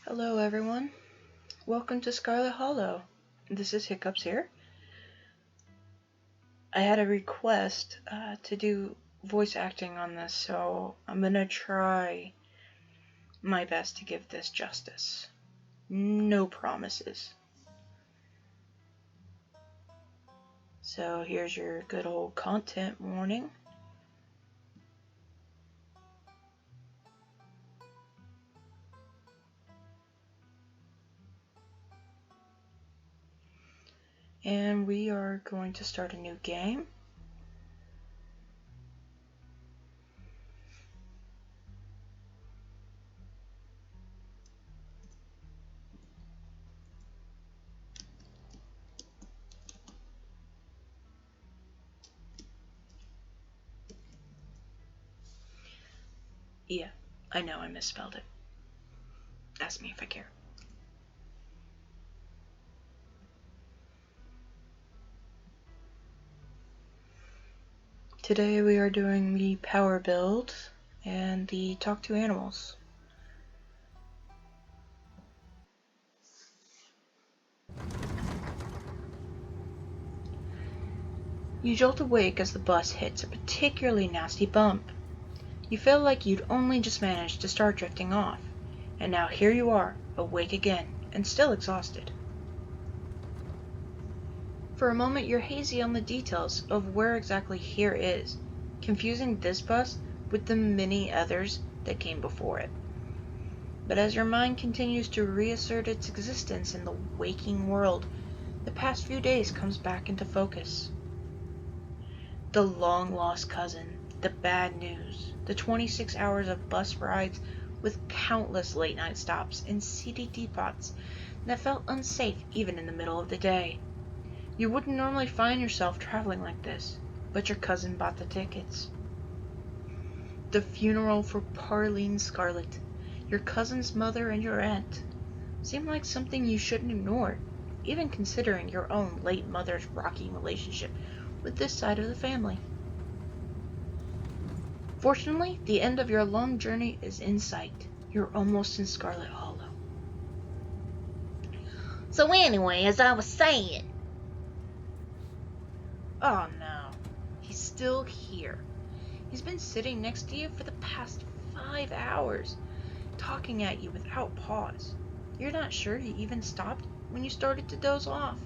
Hello everyone, welcome to Scarlet Hollow. This is Hiccups here. I had a request to do voice acting on this, so I'm gonna try my best to give this justice. No promises. So here's your good old content warning. And we are going to start a new game. Yeah, I know I misspelled it. Ask me if I care. Today we are doing the power build and the talk to animals. You jolt awake as the bus hits a particularly nasty bump. You feel like you'd only just managed to start drifting off, and now here you are, awake again, and still exhausted. For a moment you're hazy on the details of where exactly here is, confusing this bus with the many others that came before it. But as your mind continues to reassert its existence in the waking world, the past few days comes back into focus. The long-lost cousin, the bad news, the 26 hours of bus rides with countless late-night stops and seedy depots that felt unsafe even in the middle of the day. You wouldn't normally find yourself traveling like this, but your cousin bought the tickets. The funeral for Parlene Scarlet, your cousin's mother and your aunt, seemed like something you shouldn't ignore, even considering your own late mother's rocky relationship with this side of the family. Fortunately, the end of your long journey is in sight. You're almost in Scarlet Hollow. So anyway, as I was saying... Oh no, he's still here. He's been sitting next to you for the past 5 hours, talking at you without pause. You're not sure he even stopped when you started to doze off.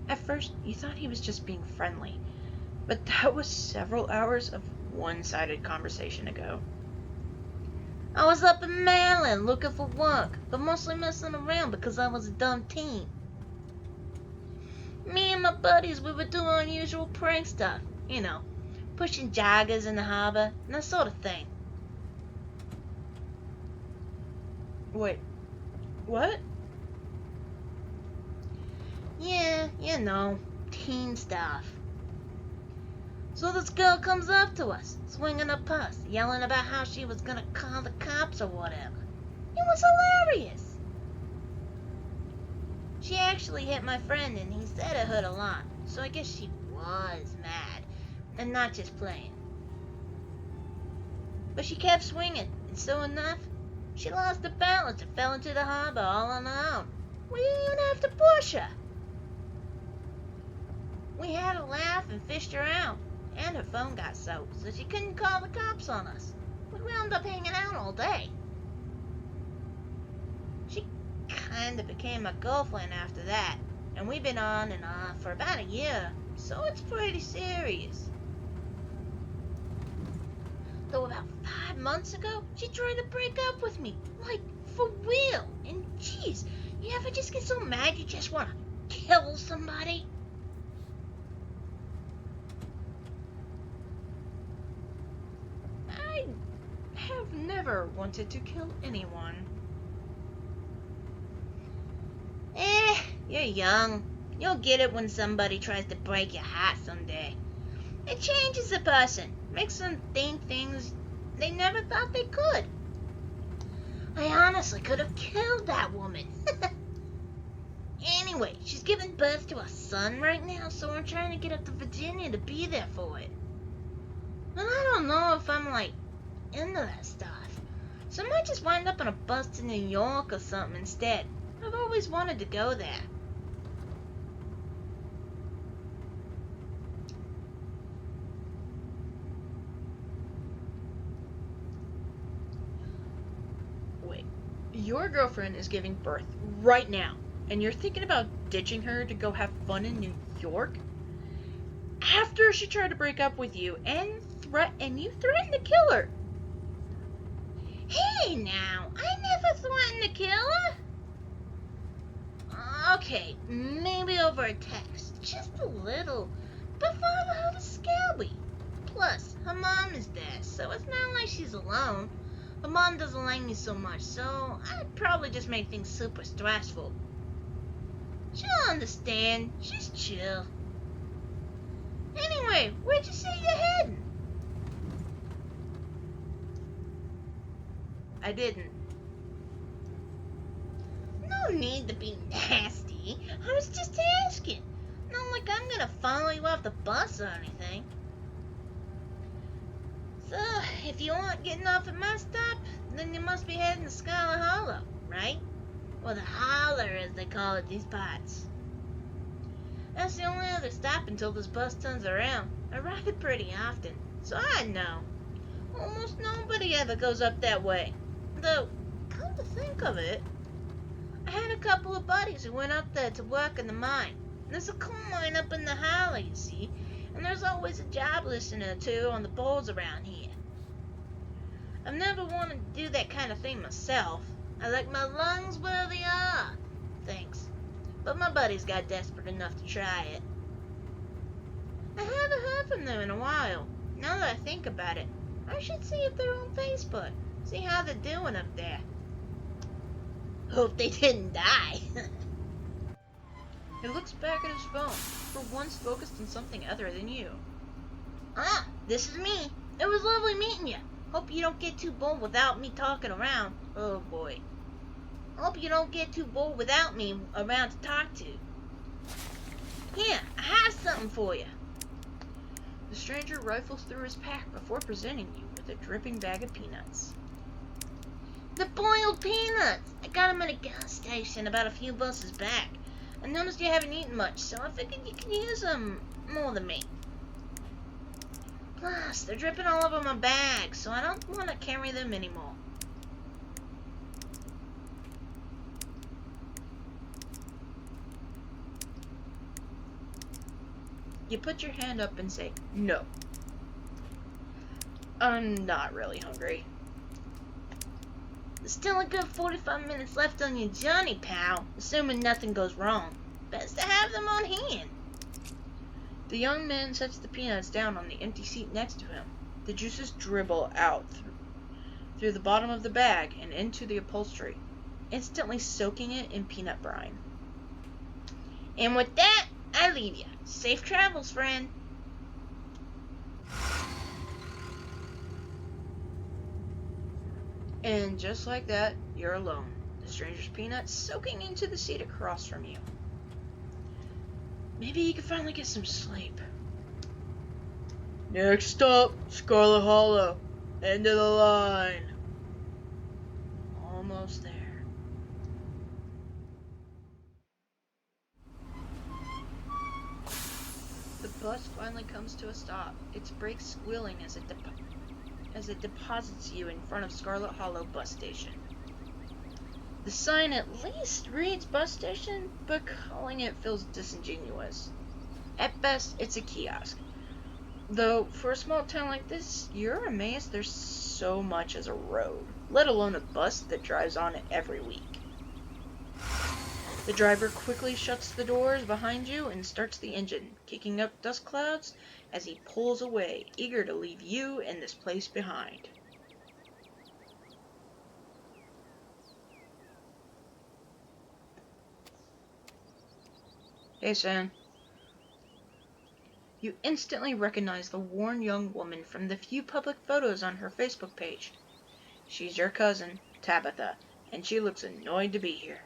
At first, you thought he was just being friendly, but that was several hours of one-sided conversation ago. I was up in Maryland looking for work, but mostly messing around because I was a dumb teen. Me and my buddies, we would do unusual prank stuff, pushing joggers in the harbor, and that sort of thing. Wait, what? Yeah, teen stuff. So this girl comes up to us, swinging a purse, yelling about how she was gonna call the cops or whatever. It was hilarious. She actually hit my friend and he said it hurt a lot, so I guess she was mad, and not just playing. But she kept swinging, and so enough, she lost her balance and fell into the harbor all on her own. We didn't even have to push her. We had a laugh and fished her out, and her phone got soaked, so she couldn't call the cops on us. We wound up hanging out all day. She kinda became my girlfriend after that, and we've been on and off for about a year, so it's pretty serious. Though about 5 months ago, she tried to break up with me, like, for real. And geez, you ever just get so mad you just want to kill somebody? I have never wanted to kill anyone. You're young. You'll get it when somebody tries to break your heart someday. It changes a person, makes them think things they never thought they could. I honestly could have killed that woman. Anyway, she's giving birth to a son right now, so I'm trying to get up to Virginia to be there for it. And I don't know if I'm, into that stuff. So I might just wind up on a bus to New York or something instead. I've always wanted to go there. Wait, your girlfriend is giving birth right now, and you're thinking about ditching her to go have fun in New York? After she tried to break up with you and you threatened to kill her. Hey now, I never threatened to kill her. Okay, maybe over a text, just a little. But Father her was scary. Plus, her mom is there, so it's not like she's alone. Her mom doesn't like me so much, so I'd probably just make things super stressful. She'll understand. She's chill. Anyway, where'd you say you're heading? I didn't. No need to be nasty. I was just asking. Not like I'm gonna follow you off the bus or anything. So, if you aren't getting off at my stop, then you must be heading to Scarlet Hollow, right? Or the Holler, as they call it these parts. That's the only other stop until this bus turns around. I ride it pretty often, so I know. Almost nobody ever goes up that way. Though, come to think of it, I had a couple of buddies who went up there to work in the mine. There's a coal mine up in the Hollow, you see, and there's always a job listing or two on the boards around here. I've never wanted to do that kind of thing myself. I like my lungs where they are. Thanks. But my buddies got desperate enough to try it. I haven't heard from them in a while. Now that I think about it, I should see if they're on Facebook. See how they're doing up there. Hope they didn't die. He looks back at his phone, for once focused on something other than you. Ah, this is me. It was lovely meeting you. Hope you don't get too bored without me talking around. Oh boy. Hope you don't get too bored without me around to talk to. Here, I have something for you. The stranger rifles through his pack before presenting you with a dripping bag of peanuts. The boiled peanuts! I got them at a gas station about a few buses back. I noticed you haven't eaten much, so I figured you could use them more than me. Plus, they're dripping all over my bag, so I don't want to carry them anymore. You put your hand up and say, "No. I'm not really hungry." There's still a good 45 minutes left on your journey, pal, assuming nothing goes wrong. Best to have them on hand. The young man sets the peanuts down on the empty seat next to him. The juices dribble out through the bottom of the bag and into the upholstery, instantly soaking it in peanut brine. And with that, I leave you. Safe travels, friend. And just like that, you're alone. The stranger's peanuts soaking into the seat across from you. Maybe you can finally get some sleep. Next stop, Scarlet Hollow. End of the line. Almost there. The bus finally comes to a stop, its brakes squealing as it deposits you in front of Scarlet Hollow bus station. The sign at least reads bus station, but calling it feels disingenuous. At best, it's a kiosk. Though, for a small town like this, you're amazed there's so much as a road, let alone a bus that drives on it every week. The driver quickly shuts the doors behind you and starts the engine, kicking up dust clouds as he pulls away, eager to leave you and this place behind. Hey, Sam. You instantly recognize the worn young woman from the few public photos on her Facebook page. She's your cousin, Tabitha, and she looks annoyed to be here.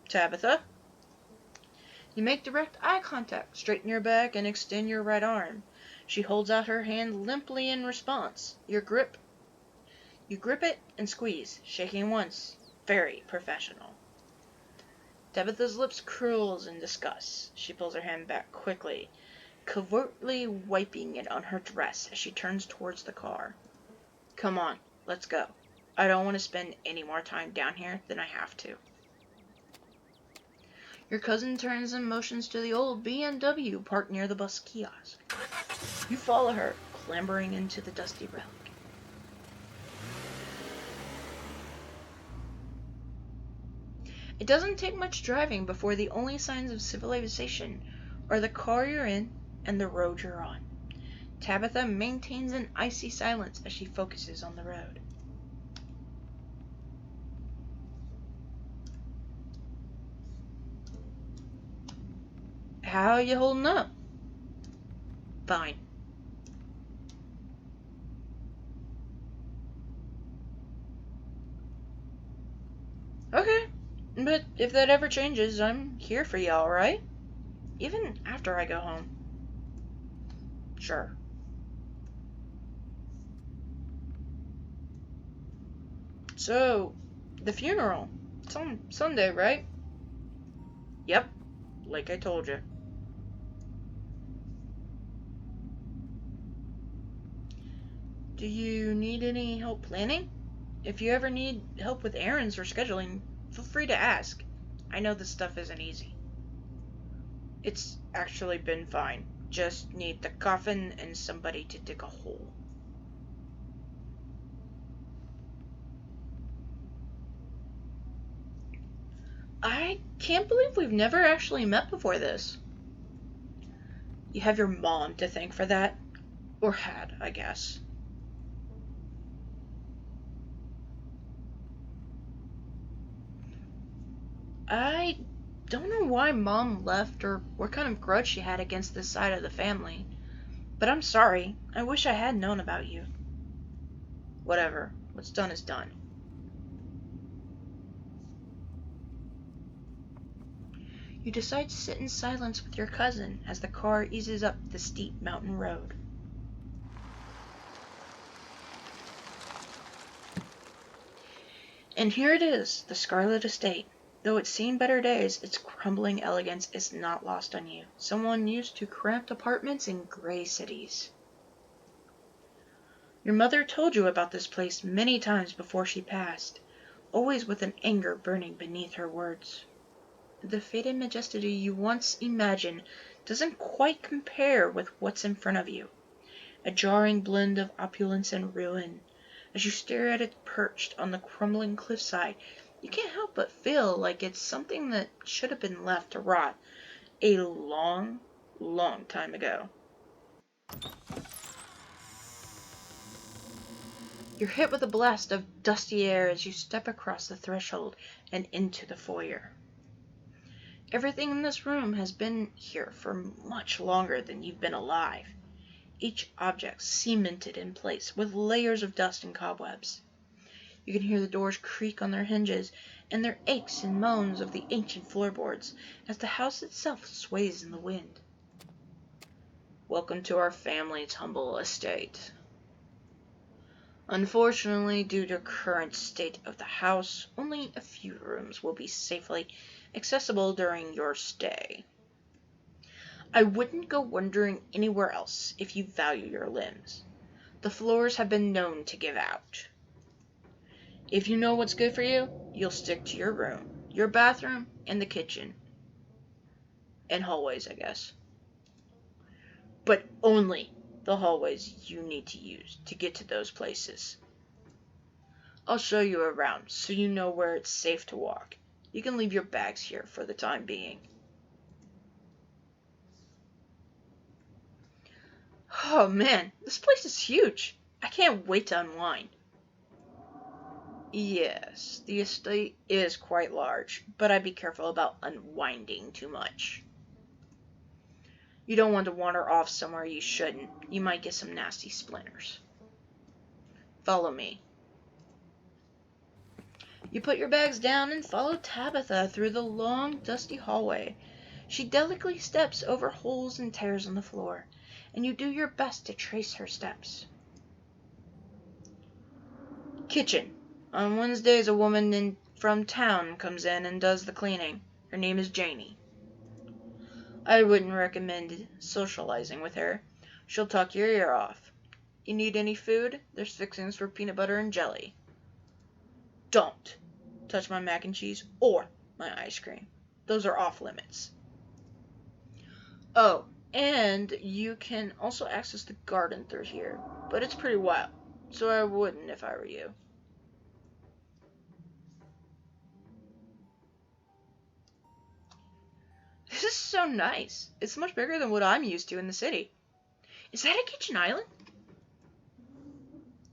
Tabitha? You make direct eye contact, straighten your back, and extend your right arm. She holds out her hand limply in response. You grip it and squeeze, shaking once. Very professional. Tabitha's lips curls in disgust. She pulls her hand back quickly, covertly wiping it on her dress as she turns towards the car. Come on, let's go. I don't want to spend any more time down here than I have to. Your cousin turns and motions to the old BMW parked near the bus kiosk. You follow her, clambering into the dusty relic. It doesn't take much driving before the only signs of civilization are the car you're in and the road you're on. Tabitha maintains an icy silence as she focuses on the road. How you holding up? Fine. Okay, but if that ever changes, I'm here for you, alright? Even after I go home. Sure. So, the funeral. It's on Sunday, right? Yep, like I told you. Do you need any help planning? If you ever need help with errands or scheduling, feel free to ask. I know this stuff isn't easy. It's actually been fine. Just need the coffin and somebody to dig a hole. I can't believe we've never actually met before this. You have your mom to thank for that. Or had, I guess. I don't know why Mom left or what kind of grudge she had against this side of the family. But I'm sorry. I wish I had known about you. Whatever. What's done is done. You decide to sit in silence with your cousin as the car eases up the steep mountain road. And here it is, the Scarlet estate. Though it's seen better days, its crumbling elegance is not lost on you. Someone used to cramped apartments in gray cities. Your mother told you about this place many times before she passed, always with an anger burning beneath her words. The faded majesty you once imagined doesn't quite compare with what's in front of you. A jarring blend of opulence and ruin. As you stare at it perched on the crumbling cliffside, you can't help but feel like it's something that should have been left to rot a long, long time ago. You're hit with a blast of dusty air as you step across the threshold and into the foyer. Everything in this room has been here for much longer than you've been alive. Each object cemented in place with layers of dust and cobwebs. You can hear the doors creak on their hinges and their aches and moans of the ancient floorboards as the house itself sways in the wind. Welcome to our family's humble estate. Unfortunately, due to current state of the house, only a few rooms will be safely accessible during your stay. I wouldn't go wandering anywhere else if you value your limbs. The floors have been known to give out. If you know what's good for you, you'll stick to your room, your bathroom, and the kitchen. And hallways, I guess. But only the hallways you need to use to get to those places. I'll show you around so you know where it's safe to walk. You can leave your bags here for the time being. Oh man, this place is huge. I can't wait to unwind. Yes, the estate is quite large, but I'd be careful about unwinding too much. You don't want to wander off somewhere you shouldn't. You might get some nasty splinters. Follow me. You put your bags down and follow Tabitha through the long, dusty hallway. She delicately steps over holes and tears on the floor, and you do your best to trace her steps. Kitchen. On Wednesdays, a woman from town comes in and does the cleaning. Her name is Janie. I wouldn't recommend socializing with her. She'll talk your ear off. You need any food? There's fixings for peanut butter and jelly. Don't touch my mac and cheese or my ice cream. Those are off limits. Oh, and you can also access the garden through here, but it's pretty wild, so I wouldn't if I were you. This is so nice. It's much bigger than what I'm used to in the city. Is that a kitchen island?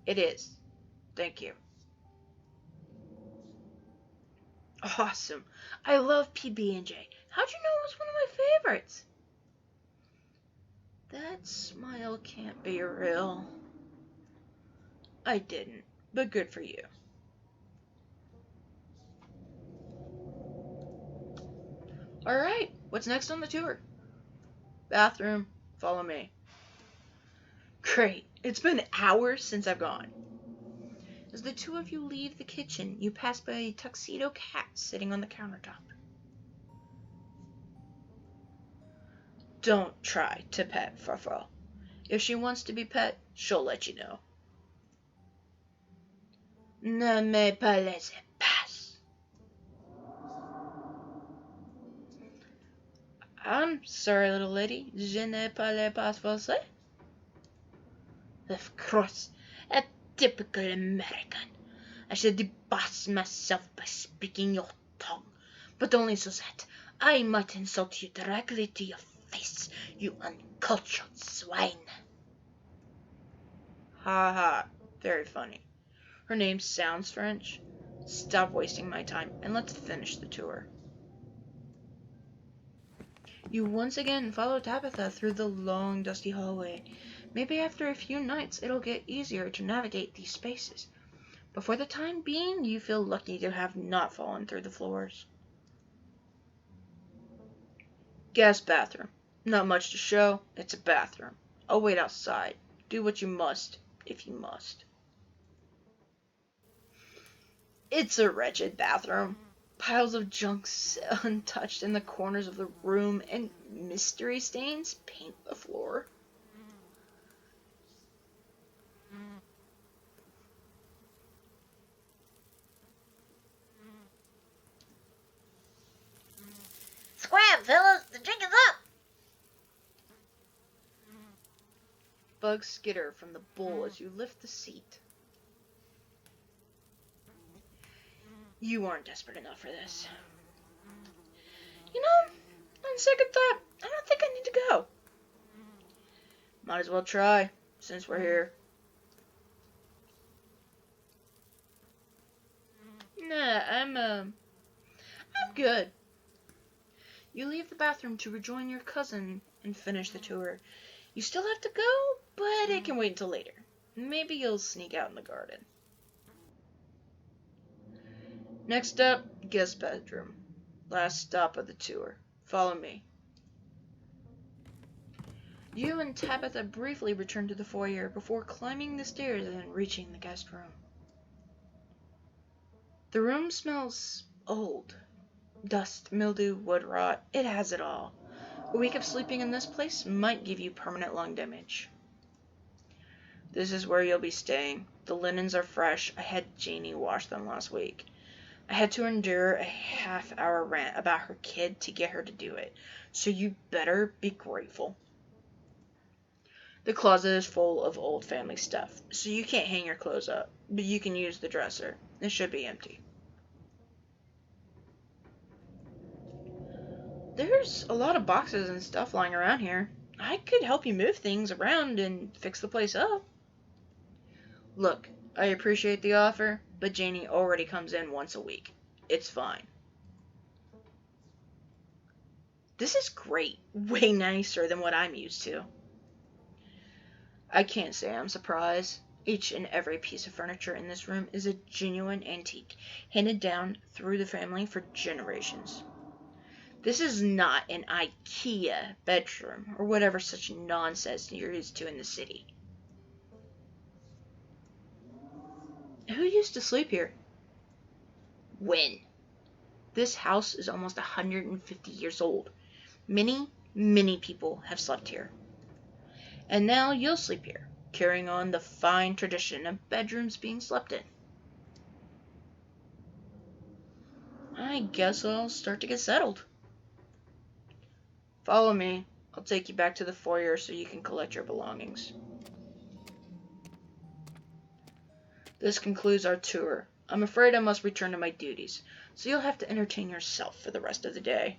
It is. Thank you. Awesome. I love PB&J. How'd you know it was one of my favorites? That smile can't be real. I didn't, but good for you. Alright, what's next on the tour? Bathroom. Follow me. Great. It's been hours since I've gone. As the two of you leave the kitchen, you pass by a tuxedo cat sitting on the countertop. Don't try to pet Furfur. If she wants to be pet, she'll let you know. Ne me pas laisser passe. I'm sorry, little lady. Je ne parle pas français. Of course, a typical American. I should deboss myself by speaking your tongue, but only so that I might insult you directly to your face, you uncultured swine. Ha ha, very funny. Her name sounds French. Stop wasting my time and let's finish the tour. You once again follow Tabitha through the long, dusty hallway. Maybe after a few nights it'll get easier to navigate these spaces. But for the time being, you feel lucky to have not fallen through the floors. Guest bathroom. Not much to show. It's a bathroom. I'll wait outside. Do what you must, if you must. It's a wretched bathroom. Piles of junk sit untouched in the corners of the room, and mystery stains paint the floor. Scram, fellas, the drink is up! Bugs skitter from the bowl as you lift the seat. You aren't desperate enough for this. You know, on second thought, I don't think I need to go. Might as well try, since we're here. Nah, I'm good. You leave the bathroom to rejoin your cousin and finish the tour. You still have to go, but it can wait until later. Maybe you'll sneak out in the garden. Next up, guest bedroom. Last stop of the tour. Follow me. You and Tabitha briefly return to the foyer before climbing the stairs and reaching the guest room. The room smells old. Dust, mildew, wood rot, it has it all. A week of sleeping in this place might give you permanent lung damage. This is where you'll be staying. The linens are fresh. I had Janie wash them last week. I had to endure a half-hour rant about her kid to get her to do it, so you better be grateful. The closet is full of old family stuff, so you can't hang your clothes up, but you can use the dresser. It should be empty. There's a lot of boxes and stuff lying around here. I could help you move things around and fix the place up. Look, I appreciate the offer, but Janie already comes in once a week. It's fine. This is great. Way nicer than what I'm used to. I can't say I'm surprised. Each and every piece of furniture in this room is a genuine antique, handed down through the family for generations. This is not an IKEA bedroom, or whatever such nonsense you're used to in the city. Who used to sleep here? When? This house is almost 150 years old. Many, many people have slept here. And now you'll sleep here, carrying on the fine tradition of bedrooms being slept in. I guess I'll start to get settled. Follow me. I'll take you back to the foyer so you can collect your belongings. This concludes our tour. I'm afraid I must return to my duties, so you'll have to entertain yourself for the rest of the day.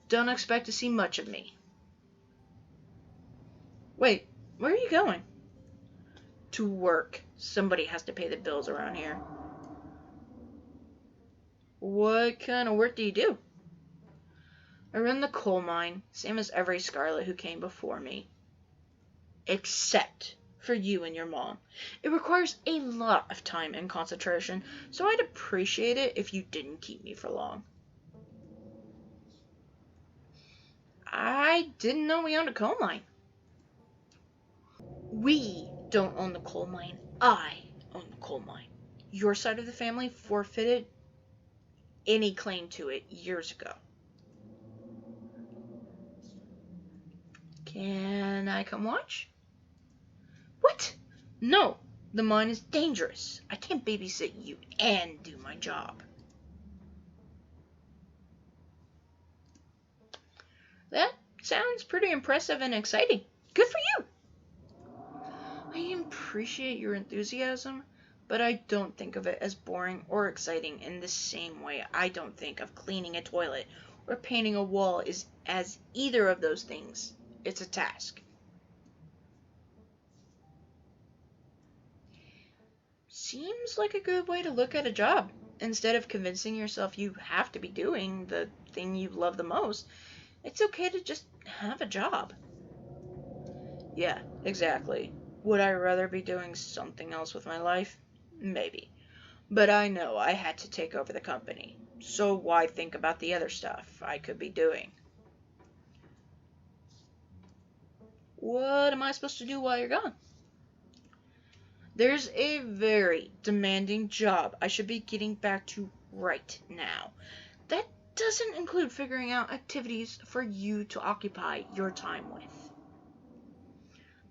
Don't expect to see much of me. Wait, where are you going? To work. Somebody has to pay the bills around here. What kind of work do you do? I run the coal mine, same as every Scarlet who came before me. Except for you and your mom. It requires a lot of time and concentration, so I'd appreciate it if you didn't keep me for long. I didn't know we owned a coal mine. We don't own the coal mine. I own the coal mine. Your side of the family forfeited any claim to it years ago. Can I come watch? What? No, the mine is dangerous. I can't babysit you and do my job. That sounds pretty impressive and exciting. Good for you! I appreciate your enthusiasm, but I don't think of it as boring or exciting in the same way I don't think of cleaning a toilet or painting a wall as either of those things. It's a task. Seems like a good way to look at a job. Instead of convincing yourself you have to be doing the thing you love the most, it's okay to just have a job. Yeah, exactly. Would I rather be doing something else with my life? Maybe. But I know I had to take over the company, so why think about the other stuff I could be doing? What am I supposed to do while you're gone? There's a very demanding job I should be getting back to right now. That doesn't include figuring out activities for you to occupy your time with.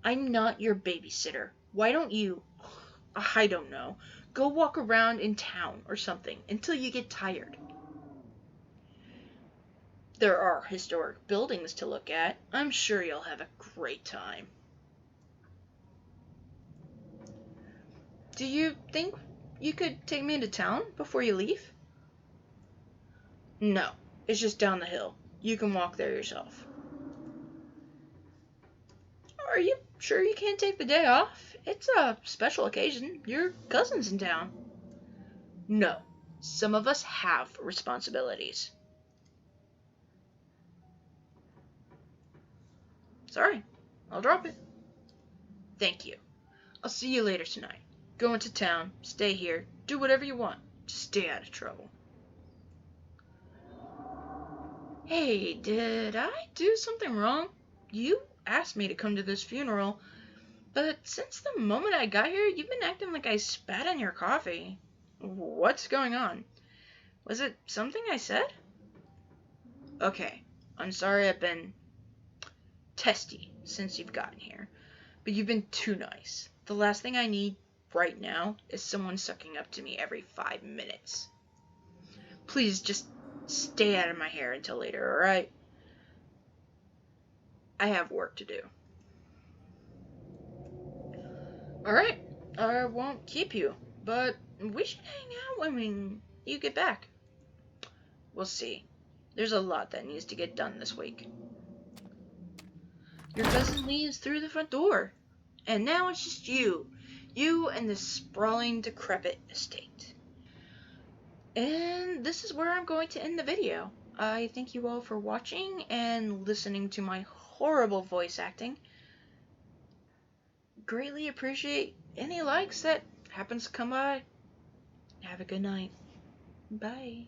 I'm not your babysitter. Why don't you, I don't know, go walk around in town or something until you get tired? There are historic buildings to look at. I'm sure you'll have a great time. Do you think you could take me into town before you leave? No, it's just down the hill. You can walk there yourself. Are you sure you can't take the day off? It's a special occasion. Your cousin's in town. No, some of us have responsibilities. Sorry, I'll drop it. Thank you. I'll see you later tonight. Go into town, stay here, do whatever you want. Just stay out of trouble. Hey, did I do something wrong? You asked me to come to this funeral, but since the moment I got here, you've been acting like I spat in your coffee. What's going on? Was it something I said? Okay, I'm sorry I've been testy since you've gotten here, but you've been too nice. The last thing I need right now is someone sucking up to me every 5 minutes. Please just stay out of my hair until later, alright? I have work to do. Alright, I won't keep you, but we should hang out when you get back. We'll see. There's a lot that needs to get done this week. Your cousin leaves through the front door, and now it's just you and this sprawling, decrepit estate. And this is where I'm going to end the video. I thank you all for watching and listening to my horrible voice acting. Greatly appreciate any likes that happens to come by. Have a good night. Bye.